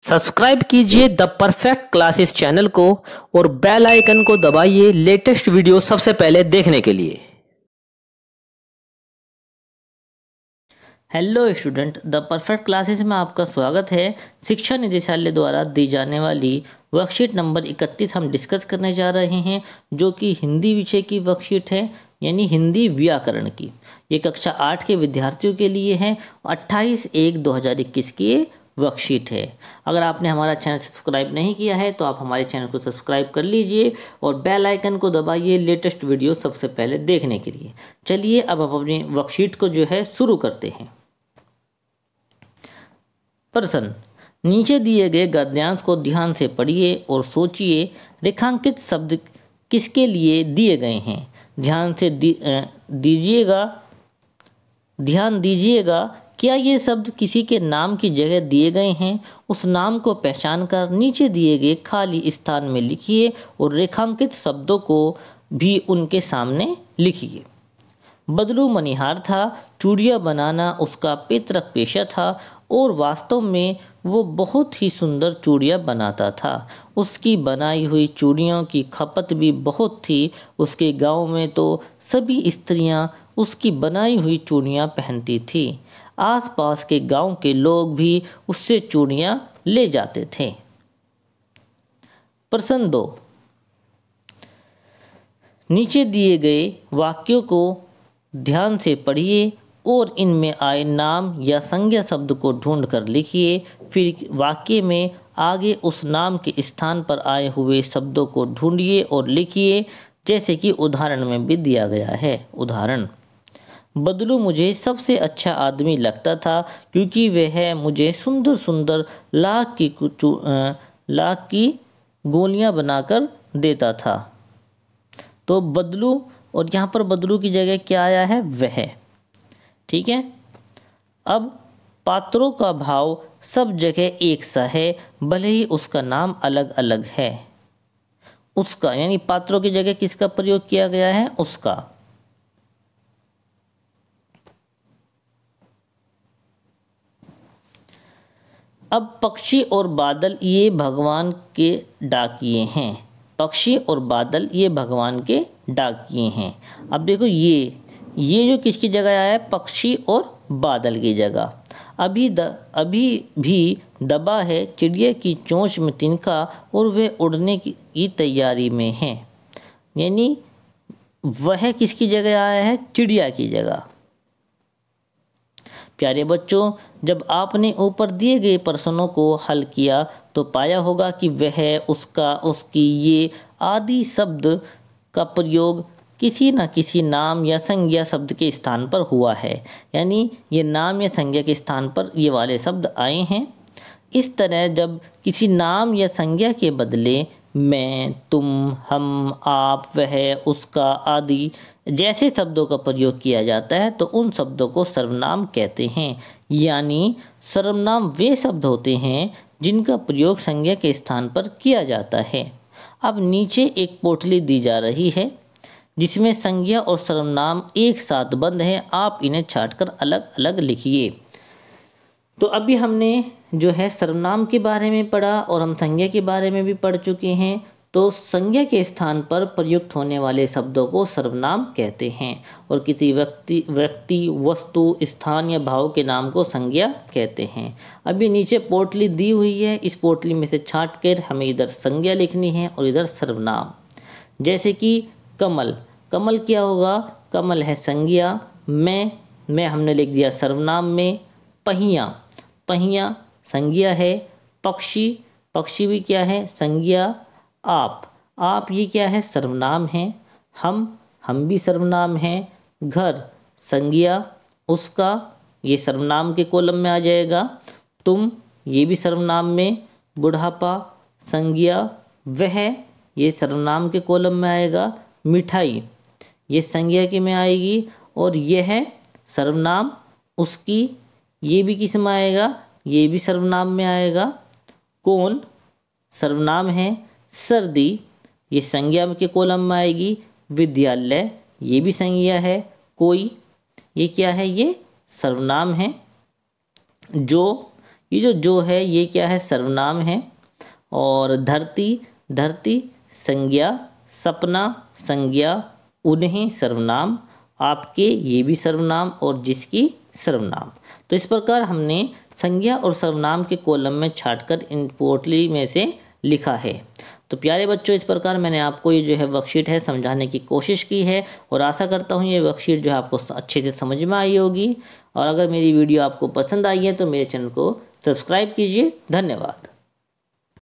Subscribe कीजिए the perfect classes channel को और बेल आइकन को दबाइए लेटेस्ट वीडियो सबसे पहले देखने के लिए। Hello student, the perfect classes में आपका स्वागत है। शिक्षा निदेशालय द्वारा दी जाने वाली वर्कशीट नंबर 31 हम डिस्कस करने जा रहे हैं, जो कि हिंदी विषय की वर्कशीट है, यानी हिंदी व्याकरण की। ये कक्षा 8 के विद्यार्थियों के लिए है। 28/1/2021 की ये वर्कशीट है। अगर आपने हमारा चैनल सब्सक्राइब नहीं किया है तो आप हमारे चैनल को सब्सक्राइब कर लीजिए और बेल आइकन को दबाइए लेटेस्ट वीडियो सबसे पहले देखने के लिए। चलिए अब हम अपनी वर्कशीट को जो है शुरू करते हैं। प्रश्न, नीचे दिए गए गद्यांश को ध्यान से पढ़िए और सोचिए रेखांकित शब्द किसके लिए दिए गए हैं। ध्यान दीजिएगा, क्या ये शब्द किसी के नाम की जगह दिए गए हैं? उस नाम को पहचान कर नीचे दिए गए खाली स्थान में लिखिए और रेखांकित शब्दों को भी उनके सामने लिखिए। बदलू मनिहार था, चूड़ियाँ बनाना उसका पैतृक पेशा था और वास्तव में वो बहुत ही सुंदर चूड़ियाँ बनाता था। उसकी बनाई हुई चूड़ियों की खपत भी बहुत थी। उसके गांव में तो सभी स्त्रियां उसकी बनाई हुई चूड़ियाँ पहनती थी। आसपास के गांव के लोग भी उससे चूड़ियाँ ले जाते थे। प्रश्न 2, नीचे दिए गए वाक्यों को ध्यान से पढ़िए और इनमें आए नाम या संज्ञा शब्द को ढूंढकर लिखिए। फिर वाक्य में आगे उस नाम के स्थान पर आए हुए शब्दों को ढूंढिए और लिखिए, जैसे कि उदाहरण में भी दिया गया है। उदाहरण, बदलू मुझे सबसे अच्छा आदमी लगता था क्योंकि वह मुझे सुंदर सुंदर लाख की गोलियां बनाकर देता था। तो बदलू, और यहाँ पर बदलू की जगह क्या आया है? वह। ठीक है। अब पात्रों का भाव सब जगह एक सा है, भले ही उसका नाम अलग अलग है। उसका यानी पात्रों की जगह किसका प्रयोग किया गया है? उसका। अब पक्षी और बादल ये भगवान के डाकिए हैं। पक्षी और बादल ये भगवान के डाकिए हैं। अब देखो ये जो किसकी जगह आया है? पक्षी और बादल की जगह। अभी भी दबा है चिड़िया की चोंच में तिनका और वह उड़ने की तैयारी में है। यानी वह किसकी जगह आया है? चिड़िया की जगह। प्यारे बच्चों, जब आपने ऊपर दिए गए प्रश्नों को हल किया तो पाया होगा कि वह, उसका, उसकी, ये आदि शब्द का प्रयोग किसी न किसी नाम या संज्ञा शब्द के स्थान पर हुआ है। यानी ये नाम या संज्ञा के स्थान पर ये वाले शब्द आए हैं। इस तरह जब किसी नाम या संज्ञा के बदले मैं, तुम, हम, आप, वह, उसका आदि जैसे शब्दों का प्रयोग किया जाता है तो उन शब्दों को सर्वनाम कहते हैं। यानी सर्वनाम वे शब्द होते हैं जिनका प्रयोग संज्ञा के स्थान पर किया जाता है। अब नीचे एक पोटली दी जा रही है जिसमें संज्ञा और सर्वनाम एक साथ बंद हैं। आप इन्हें छांटकर अलग अलग लिखिए। तो अभी हमने जो है सर्वनाम के बारे में पढ़ा और हम संज्ञा के बारे में भी पढ़ चुके हैं। तो संज्ञा के स्थान पर प्रयुक्त होने वाले शब्दों को सर्वनाम कहते हैं और किसी व्यक्ति, वस्तु, स्थान या भाव के नाम को संज्ञा कहते हैं। अभी नीचे पोटली दी हुई है, इस पोटली में से छांट कर हमें इधर संज्ञा लिखनी है और इधर सर्वनाम। जैसे कि कमल, कमल क्या होगा? कमल है संज्ञा। मैं हमने लिख दिया सर्वनाम में। पहिया, पहिया संज्ञा है। पक्षी, पक्षी भी क्या है? संज्ञा। आप ये क्या है? सर्वनाम है। हम भी सर्वनाम हैं। घर संज्ञा, उसका ये सर्वनाम के कॉलम में आ जाएगा। तुम ये भी सर्वनाम में। बुढ़ापा संज्ञा, वह ये सर्वनाम के कॉलम में आएगा। मिठाई ये संज्ञा के में आएगी और यह है सर्वनाम। उसकी ये भी किस में आएगा? ये भी सर्वनाम में आएगा। कौन सर्वनाम है। सर्दी ये संज्ञा के कॉलम में आएगी। विद्यालय ये भी संज्ञा है। कोई ये क्या है? ये सर्वनाम है। जो ये जो है ये क्या है, सर्वनाम है। और धरती, धरती संज्ञा, सपना संज्ञा, उन्हें सर्वनाम, आपके ये भी सर्वनाम, और जिसकी सर्वनाम। तो इस प्रकार हमने संज्ञा और सर्वनाम के कॉलम में छांटकर इन पोटली में से लिखा है। तो प्यारे बच्चों, इस प्रकार मैंने आपको ये जो है वर्कशीट है समझाने की कोशिश की है, और आशा करता हूँ ये वर्कशीट जो है आपको अच्छे से समझ में आई होगी। और अगर मेरी वीडियो आपको पसंद आई है तो मेरे चैनल को सब्सक्राइब कीजिए। धन्यवाद।